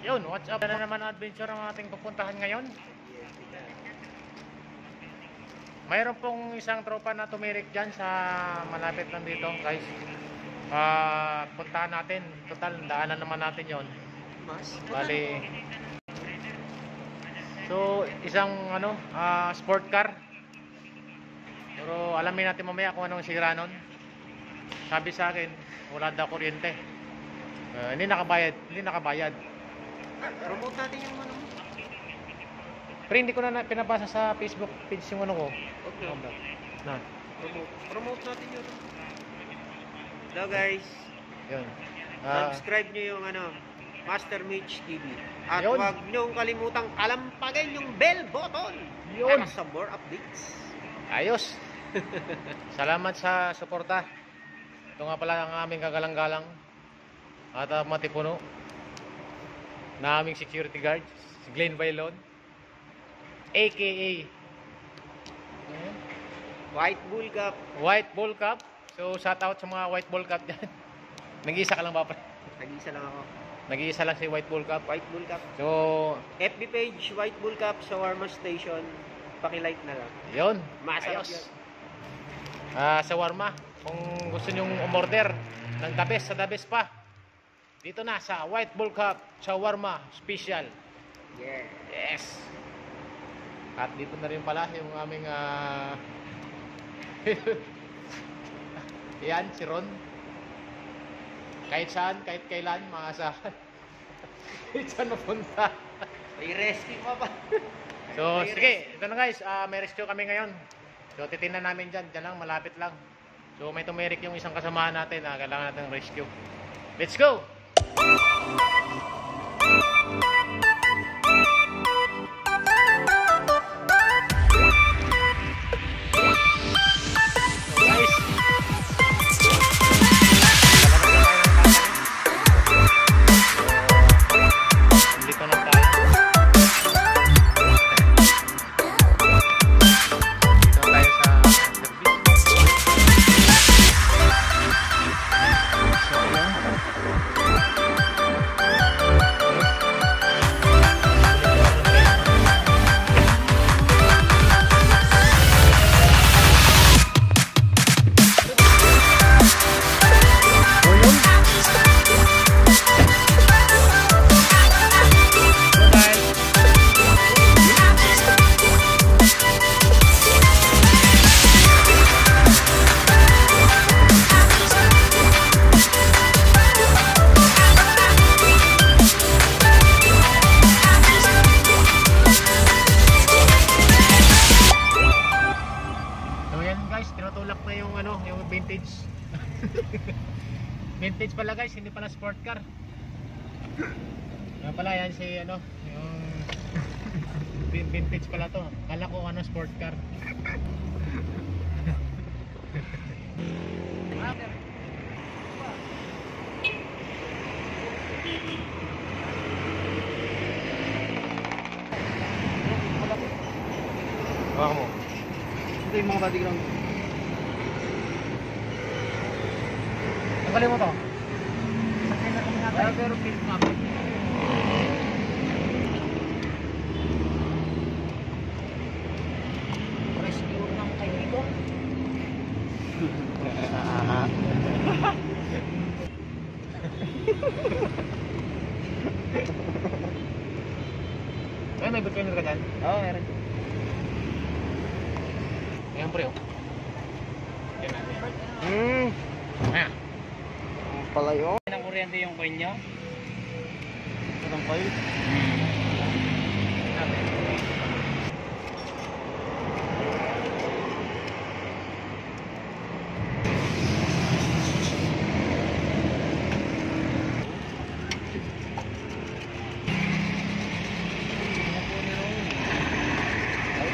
Yun, what's up na naman adventure ang ating pupuntahan ngayon. Mayroon pong isang tropa na tumirik dyan sa malapit lang dito, guys. Puntahan natin. Total, daanan naman natin yon. Bali. So, isang sport car. Pero alamin natin mamaya kung anong sira nun. Sabi sa akin, wala daw kuryente. Hindi nakabayad. Promote natin yung ano mo. Pero hindi ko na pinabasa sa Facebook page yung ano ko. Okay. Na. Promote natin yun. Hello guys. Yun. Subscribe nyo yung Master Mitch TV. At Yun. huwag nyong kalimutang kalampagin yung bell button. Yun. Para sa more updates. Ayos. Salamat sa suporta. Ito nga pala ang aming kagalang-galang at matipuno na aming security guard, si Glenn Bailon, aka White Bull Cup. White Bull Cup. So shout out sa mga White Bull Cup dyan. Nag-iisa ka lang ba? Nag-isa lang ako. Nag-iisa lang si White Bull Cup. White Bull Cup. So FB page White Bull Cup sa Warma Station. Paki-like na lang. yun. Masarap Ayos. yun. Sa Warma, kung gusto nyong umorder ng the best sa the best pa, dito na sa White Bull Cup Shawarma Special. Yeah. Yes. At dito na rin pala yung aming yan, si Ron. Kahit saan, kahit kailan, maasahan. Kahit saan mapunta. May rescue pa ba? So, sige, ito na guys, may rescue kami ngayon. So, titingnan namin dyan lang, malapit lang. So, may tumirik yung isang kasamahan natin na kailangan natin rescue. Let's go! Tinutulak na yung vintage. Vintage pala guys, hindi pala sport car. Yan pala yan si yung vintage pala to. Kala ko sport car. Baka mo. Ito yung mga bodyground. Tanggalin mo to. Pero film map. Rescue ng kaibigan. Ay, may bitcoiner ka dyan? Oo, meron. Ayan pre, oh. Yan natin. Ayan. Pala yun. Ang kuryente yung coin nyo? Anong kayo?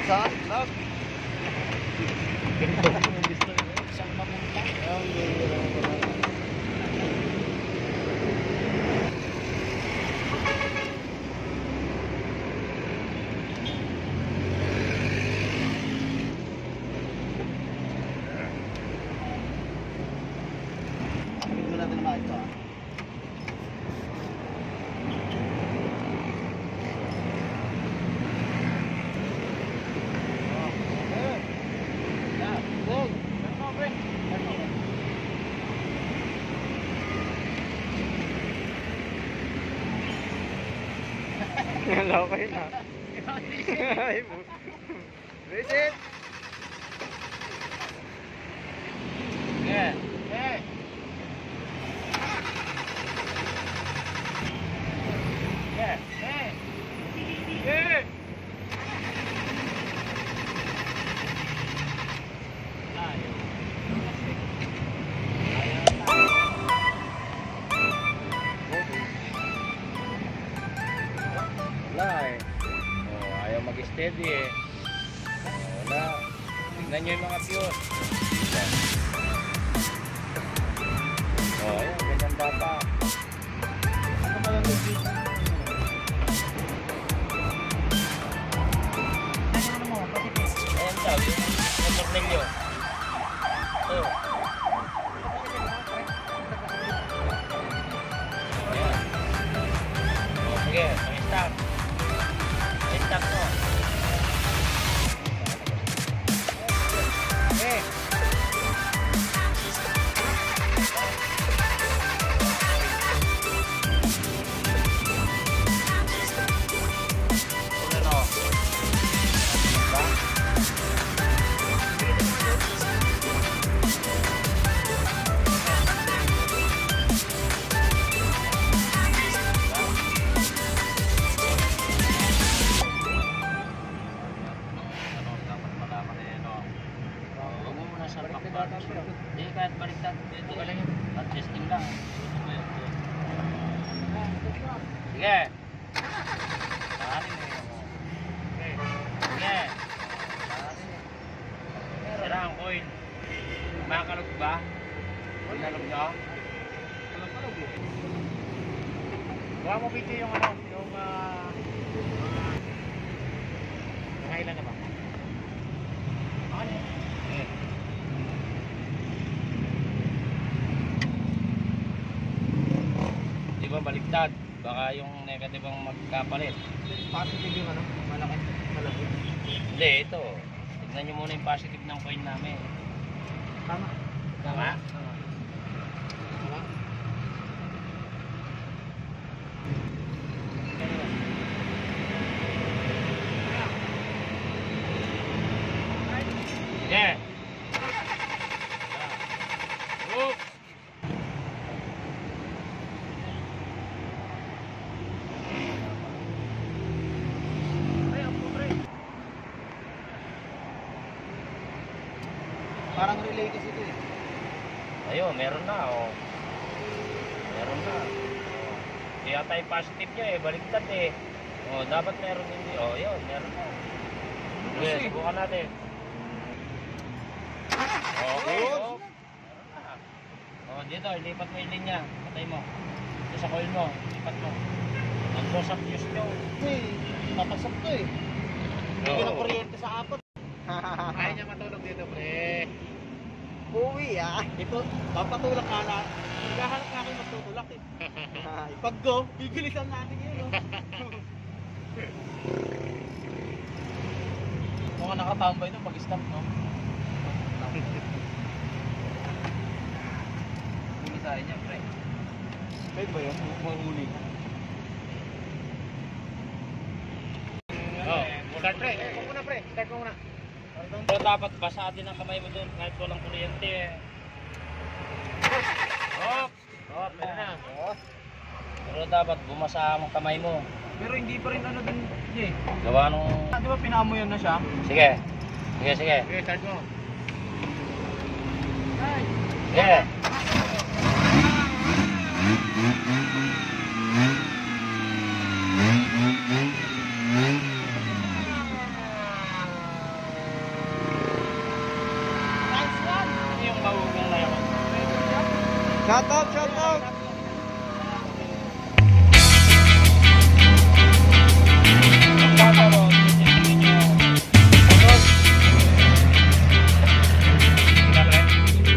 Saan? Vlog? Saan mapunta? natin na ito. Hello kayo na. Visit! Yeah. Yeah. Yeah. Yeah. Yeah. Wala eh. Oh, ayaw mag-steady eh. Wala. Tignan nyo yung mga fuse. Oh, ayan. Ganyan dapat. Ano ba lang dito? Ayan daw. Yung tornilyo. Oh. Ayan. Oh, sige. Pang-stop. Pang-stop mo. Okay. Hindi, kahit baliktad. Dito lang yun. Testing lang. Sige. Maaari mo yun. Sige. Sira ang coin. Makakalog ba? Kalog nyo? Gawa mo piti yung ano, yung ilan na ba? Ano? Di ba baliktad? Baka yung negative ang magkapalit. Positive yung ano? Malaki. Malaki. Hindi, ito. Tignan nyo muna yung positive ng coin namin. Tama. Tama? Tama. Yeah. Oops. Parang relay kasi ito eh. Ayun, meron na oh. Meron na. Oh. Kaya tayo positive niya eh, baliktad eh. Oh, dapat meron hindi. Oh, yun, meron na. Sige, subukan natin. Okay, oh. Oh, dito, ilipat mo yung linya. Patay mo. Ito sa coil mo, ilipat mo. Nandun sa fuse nyo. Tatasok to eh. Hindi Oo. na kuryente sa apot. Kaya niya matulog dito, pre. Uwi ah. Ito, papatulak ka na. Naghahanap nga kayo magtutulak eh. Pag go, bigilisan natin yun. Oh. Mukhang nakatambay ito pag-stop, no? Huli tayo niya, pre. Pwede ba yun? Mahuli. Oh, start, pre. Huwag muna, pre. Start mo muna. Pero dapat basa din ang kamay mo doon kahit walang kuryente eh. Hop! Hop, meron na. Pero dapat bumasa ang kamay mo. Pero hindi pa rin ano din, eh. Gawa nung... Di ba pinamoyan na siya? Sige. Sige, sige. Sige, start mo. Sige. Nice one! Ano yung mahugang na yun? Shout out, shout out!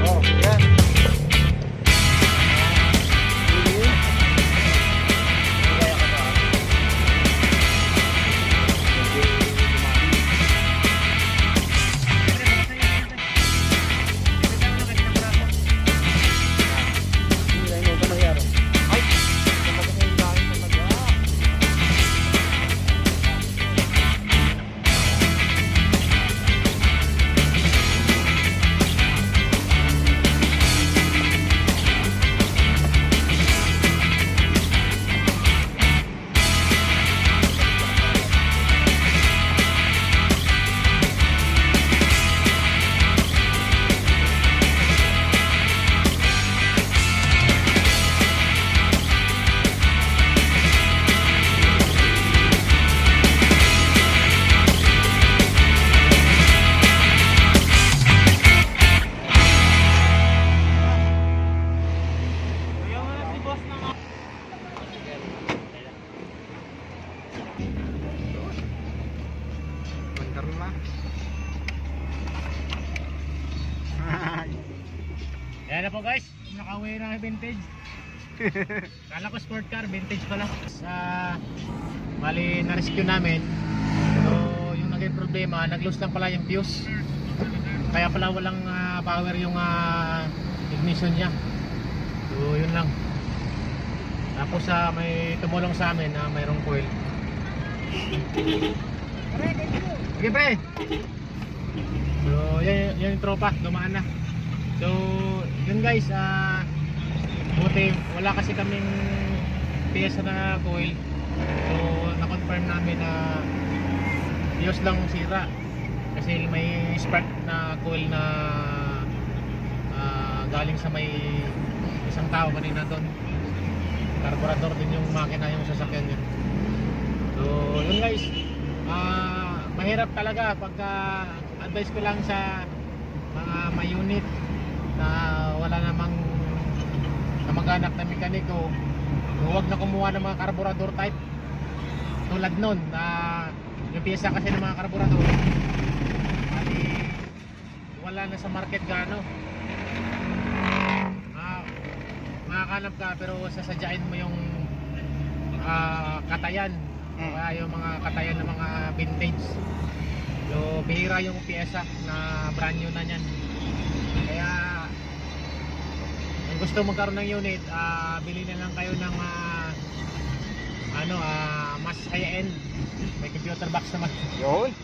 Oh, yan. Ayan na po guys, nakauwi na vintage. Kala ko sport car, vintage pala. Bali na-rescue namin. So yung naging problema, nag-lose lang pala yung fuse. Kaya pala walang power yung ignition niya. So yun lang. Tapos may tumulong sa amin na mayroong coil. Sige pre. So yan yung tropa, dumaan na. So yun guys, buti wala kasi kaming piyesa na coil. So na-confirm namin na fuse lang sira. Kasi may spark na coil na galing sa may isang tao kanina doon. Carburetor din yung makina yung sasakyan niya. So yun guys, mahirap talaga pagka advice ko lang sa mga may unit na wala namang kamag-anak na mekaniko, huwag na kumuha ng mga carburetor type tulad nun na yung piyesa kasi ng mga carburetor wala na sa market gaano. Makakanap ka pero sasadyain mo yung katayan, yung mga katayan ng mga vintage. So bihira yung piyesa na brand new na yan. Kaya kung gusto magkaroon ng unit, bili na lang kayo ng mas high-end, may computer box naman. Yun.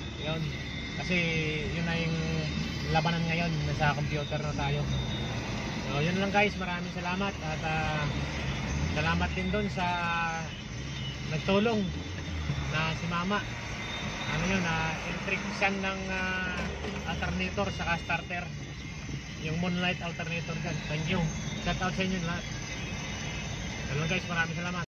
Kasi yun na yung labanan ngayon, nasa computer na tayo. So yun lang guys, maraming salamat at salamat din doon sa nagtulong na si mama. Ano yun, electrician ng alternator saka starter, yung Moonlight alternator dyan. Thank you, shout out sa inyo lahat. Yun lang guys, maraming salamat.